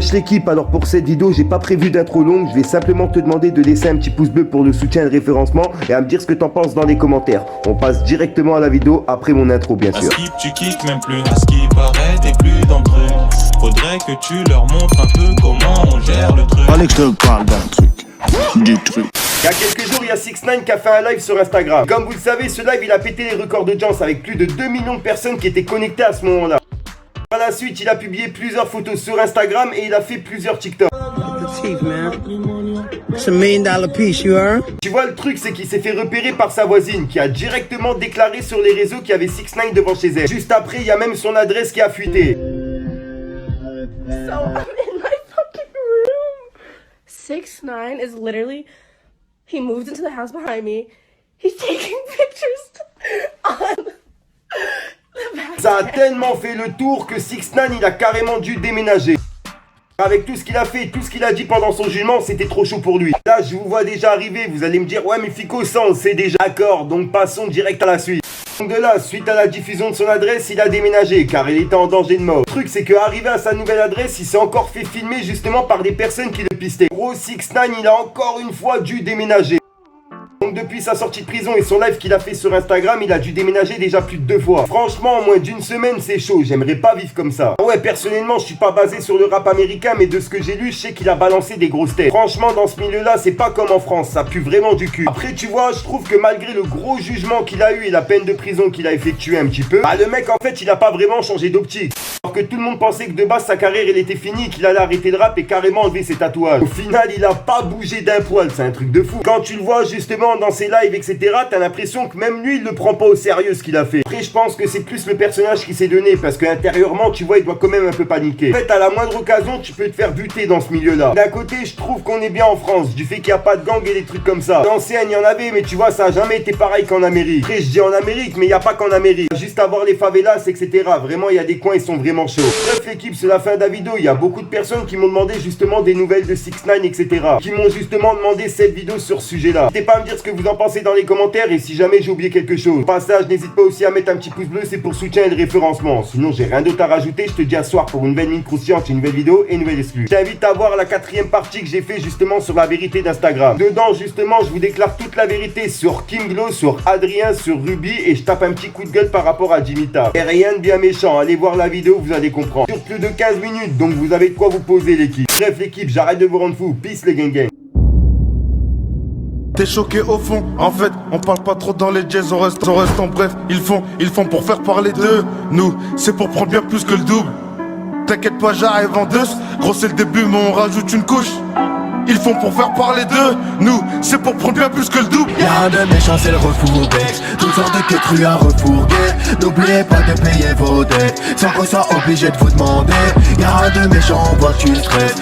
Wesh l'équipe, alors pour cette vidéo j'ai pas prévu d'intro longue, je vais simplement te demander de laisser un petit pouce bleu pour le soutien et le référencement et à me dire ce que t'en penses dans les commentaires. On passe directement à la vidéo après mon intro bien sûr. Skip, tu kicks même plus, à ce qui paraît t'es plus dans le truc. Faudrait que tu leur montres un peu comment on gère le truc. Fallait que je te parle d'un truc, du truc. Il y a quelques jours, il y a 6ix9ine qui a fait un live sur Instagram. Comme vous le savez, ce live il a pété les records d'audience avec plus de 2 millions de personnes qui étaient connectées à ce moment-là. Par la suite, il a publié plusieurs photos sur Instagram et il a fait plusieurs TikTok. It's $1 million piece, you heard? Tu vois, le truc, c'est qu'il s'est fait repérer par sa voisine qui a directement déclaré sur les réseaux qu'il y avait 6ix9ine devant chez elle. Juste après, il y a même son adresse qui a fuité. So I'm in my fucking room. 6ix9ine is literally, he moved into the house behind me. He's taking pictures on the back. Ça a tellement fait le tour que 6ix9ine il a carrément dû déménager. Avec tout ce qu'il a fait, tout ce qu'il a dit pendant son jugement, c'était trop chaud pour lui. Là, je vous vois déjà arriver, vous allez me dire, ouais mais Fico, ça on sait déjà. D'accord, donc passons direct à la suite. Donc de là, suite à la diffusion de son adresse, il a déménagé car il était en danger de mort. Le truc c'est qu'arrivé à sa nouvelle adresse, il s'est encore fait filmer justement par des personnes qui le pistaient. Gros 6ix9ine, il a encore une fois dû déménager. Donc depuis sa sortie de prison et son live qu'il a fait sur Instagram, il a dû déménager déjà plus de 2 fois. Franchement, en moins d'une semaine, c'est chaud. J'aimerais pas vivre comme ça. Ouais, personnellement, je suis pas basé sur le rap américain, mais de ce que j'ai lu, je sais qu'il a balancé des grosses têtes. Franchement, dans ce milieu-là, c'est pas comme en France. Ça pue vraiment du cul. Après, tu vois, je trouve que malgré le gros jugement qu'il a eu et la peine de prison qu'il a effectué un petit peu, bah le mec, en fait, il a pas vraiment changé d'optique. Alors que tout le monde pensait que de base, sa carrière, elle était finie, qu'il allait arrêter le rap et carrément enlever ses tatouages. Au final, il a pas bougé d'un poil. C'est un truc de fou. Quand tu le vois justement dans ses lives, etc., t'as l'impression que même lui il le prend pas au sérieux ce qu'il a fait. Après je pense que c'est plus le personnage qui s'est donné parce que intérieurement tu vois il doit quand même un peu paniquer. En fait à la moindre occasion tu peux te faire buter dans ce milieu là. D'un côté je trouve qu'on est bien en France du fait qu'il n'y a pas de gang et des trucs comme ça. L'ancienne il y en avait mais tu vois ça a jamais été pareil qu'en Amérique. Après je dis en Amérique mais il n'y a pas qu'en Amérique. Juste à voir les favelas etc. Vraiment il y a des coins ils sont vraiment chauds. Bref l'équipe c'est la fin de la vidéo. Il y a beaucoup de personnes qui m'ont demandé justement des nouvelles de 6ix9ine etc. Qui m'ont justement demandé cette vidéo sur ce sujet là. N'hésitez pas à me dire ce que vous en pensez dans les commentaires et si jamais j'ai oublié quelque chose. Au passage, n'hésite pas aussi à mettre un petit pouce bleu, c'est pour soutien et le référencement. Sinon, j'ai rien d'autre à rajouter. Je te dis à ce soir pour une nouvelle mine croustillante, une nouvelle vidéo et une nouvelle exclue. Je t'invite à voir la 4e partie que j'ai fait justement sur la vérité d'Instagram. Dedans, justement, je vous déclare toute la vérité sur Kim Glow, sur Adrien, sur Ruby et je tape un petit coup de gueule par rapport à Jimita. Et rien de bien méchant. Allez voir la vidéo, vous allez comprendre. Sur plus de 15 minutes, donc vous avez de quoi vous poser l'équipe. Bref, l'équipe, j'arrête de vous rendre fou. Peace les gang gang. T'es choqué au fond, en fait, on parle pas trop dans les jazz, on reste en bref, ils font pour faire parler d'eux. Nous, c'est pour prendre bien plus que le double. T'inquiète pas, j'arrive en deux, gros c'est le début mais on rajoute une couche. Ils font pour faire parler d'eux, nous, c'est pour prendre bien plus que le double. Y'a un de méchant, c'est le refourbé. Toutes sortes de quêtes crues à refourguer. N'oubliez pas de payer vos dettes, sans qu'on soit obligé de vous demander. Y'a un de méchant, on voit que tu stresses.